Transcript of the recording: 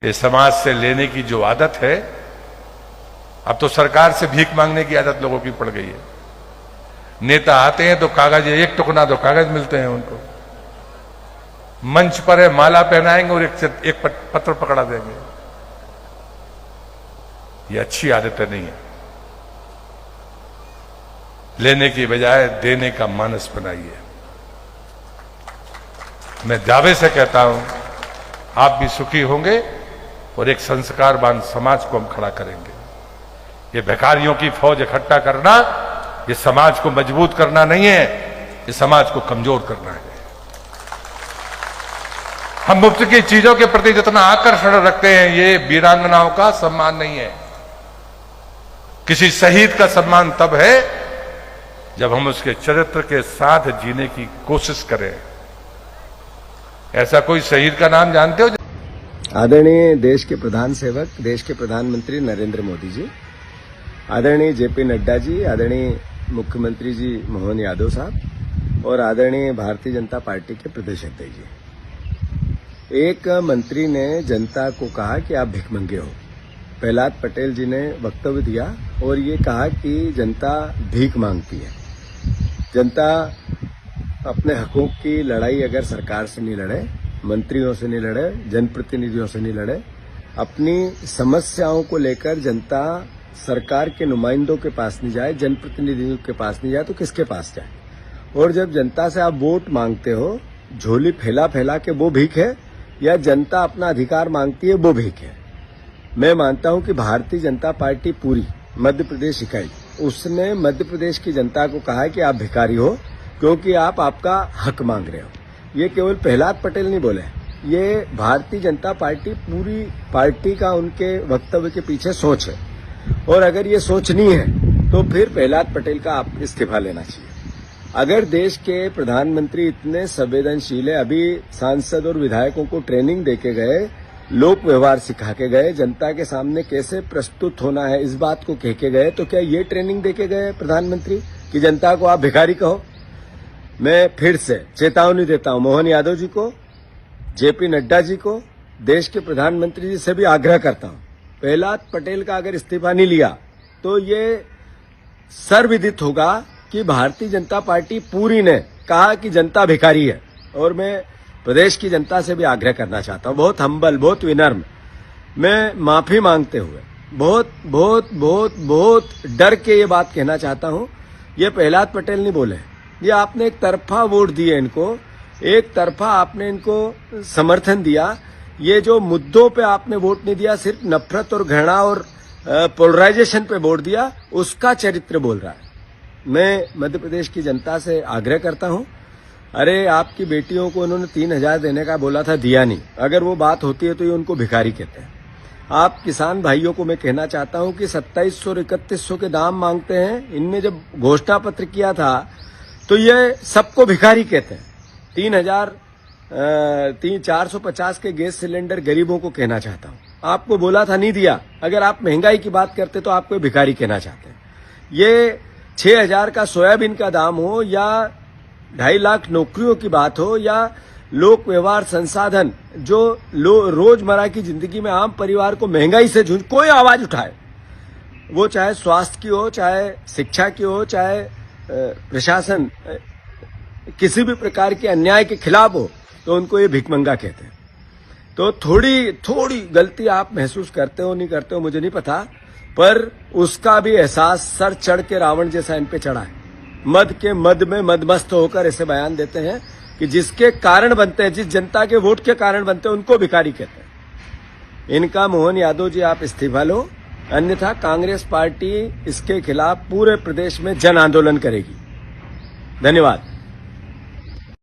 ये समाज से लेने की जो आदत है, अब तो सरकार से भीख मांगने की आदत लोगों की पड़ गई है। नेता आते हैं तो कागज, एक टुकड़ा तो कागज मिलते हैं उनको, मंच पर है माला पहनाएंगे और एक पत्र पकड़ा देंगे। ये अच्छी आदत नहीं है। लेने की बजाय देने का मानस बनाइए। मैं दावे से कहता हूं, आप भी सुखी होंगे और एक संस्कारवान समाज को हम खड़ा करेंगे। ये भिखारियों की फौज इकट्ठा करना, ये समाज को मजबूत करना नहीं है, ये समाज को कमजोर करना है। हम मुफ्त की चीजों के प्रति जितना आकर्षण रखते हैं, ये वीरांगनाओं का सम्मान नहीं है। किसी शहीद का सम्मान तब है जब हम उसके चरित्र के साथ जीने की कोशिश करें। ऐसा कोई शहीद का नाम जानते हो? आदरणीय देश के प्रधान सेवक, देश के प्रधानमंत्री नरेंद्र मोदी जी, आदरणीय जेपी नड्डा जी, आदरणीय मुख्यमंत्री जी मोहन यादव साहब और आदरणीय भारतीय जनता पार्टी के प्रदेश अध्यक्ष जी। एक मंत्री ने जनता को कहा कि आप भिखमंगे हो। प्रहलाद पटेल जी ने वक्तव्य दिया और ये कहा कि जनता भीख मांगती है। जनता अपने हकों की लड़ाई अगर सरकार से नहीं लड़े, मंत्रियों से नहीं लड़े, जनप्रतिनिधियों से नहीं लड़े, अपनी समस्याओं को लेकर जनता सरकार के नुमाइंदों के पास नहीं जाए, जनप्रतिनिधियों के पास नहीं जाए, तो किसके पास जाए? और जब जनता से आप वोट मांगते हो, झोली फैला फैला के वो भीख है या जनता अपना अधिकार मांगती है वो भीख है? मैं मानता हूं कि भारतीय जनता पार्टी पूरी मध्य प्रदेश इकाई, उसने मध्य प्रदेश की जनता को कहा है कि आप भिखारी हो क्योंकि आप आपका हक मांग रहे हो। ये केवल प्रहलाद पटेल नहीं बोले, ये भारतीय जनता पार्टी पूरी पार्टी का उनके वक्तव्य के पीछे सोच है। और अगर ये सोच नहीं है तो फिर प्रहलाद पटेल का आप इस्तीफा लेना चाहिए। अगर देश के प्रधानमंत्री इतने संवेदनशील है, अभी सांसद और विधायकों को ट्रेनिंग देके गए, लोक व्यवहार सिखा के गए, जनता के सामने कैसे प्रस्तुत होना है इस बात को कह के गए, तो क्या ये ट्रेनिंग देके गए प्रधानमंत्री कि जनता को आप भिखारी कहो? मैं फिर से चेतावनी देता हूं मोहन यादव जी को, जेपी नड्डा जी को, देश के प्रधानमंत्री जी से भी आग्रह करता हूं, प्रहलाद पटेल का अगर इस्तीफा नहीं लिया तो ये सर्वविदित होगा कि भारतीय जनता पार्टी पूरी ने कहा कि जनता भिखारी है। और मैं प्रदेश की जनता से भी आग्रह करना चाहता हूं, बहुत हम्बल, बहुत विनम्र, मैं माफी मांगते हुए बहुत बहुत बहुत बहुत डर के ये बात कहना चाहता हूं, ये प्रहलाद पटेल नहीं बोले, ये आपने एक तरफा वोट दिए इनको, एक तरफा आपने इनको समर्थन दिया। ये जो मुद्दों पे आपने वोट नहीं दिया, सिर्फ नफरत और घृणा और पोलराइजेशन पे वोट दिया, उसका चरित्र बोल रहा है। मैं मध्य प्रदेश की जनता से आग्रह करता हूं, अरे आपकी बेटियों को उन्होंने 3,000 देने का बोला था, दिया नहीं। अगर वो बात होती है तो ये उनको भिखारी कहते हैं। आप किसान भाइयों को मैं कहना चाहता हूं कि 2700 और 3100 के दाम मांगते हैं। इनने जब घोषणा पत्र किया था तो ये सबको भिखारी कहते हैं। 450 के गैस सिलेंडर गरीबों को कहना चाहता हूं, आपको बोला था नहीं दिया। अगर आप महंगाई की बात करते तो आपको भिखारी कहना चाहते हैं। ये 6,000 का सोयाबीन का दाम हो या 2.5 लाख नौकरियों की बात हो या लोक व्यवहार संसाधन जो रोजमर्रा की जिंदगी में आम परिवार को महंगाई से जूझ, कोई आवाज उठाए, वो चाहे स्वास्थ्य की हो, चाहे शिक्षा की हो, चाहे प्रशासन किसी भी प्रकार के अन्याय के खिलाफ हो, तो उनको ये भिखमंगा कहते हैं। तो थोड़ी गलती आप महसूस करते हो नहीं करते हो मुझे नहीं पता, पर उसका भी एहसास सर चढ़ के रावण जैसा इन पे चढ़ा है। मद के मद में मदमस्त होकर ऐसे बयान देते हैं कि जिसके कारण बनते हैं, जिस जनता के वोट के कारण बनते हैं, उनको भिखारी कहते हैं। इनका मोहन यादव जी आप इस्तीफा लो, अन्यथा कांग्रेस पार्टी इसके खिलाफ पूरे प्रदेश में जन आंदोलन करेगी। धन्यवाद।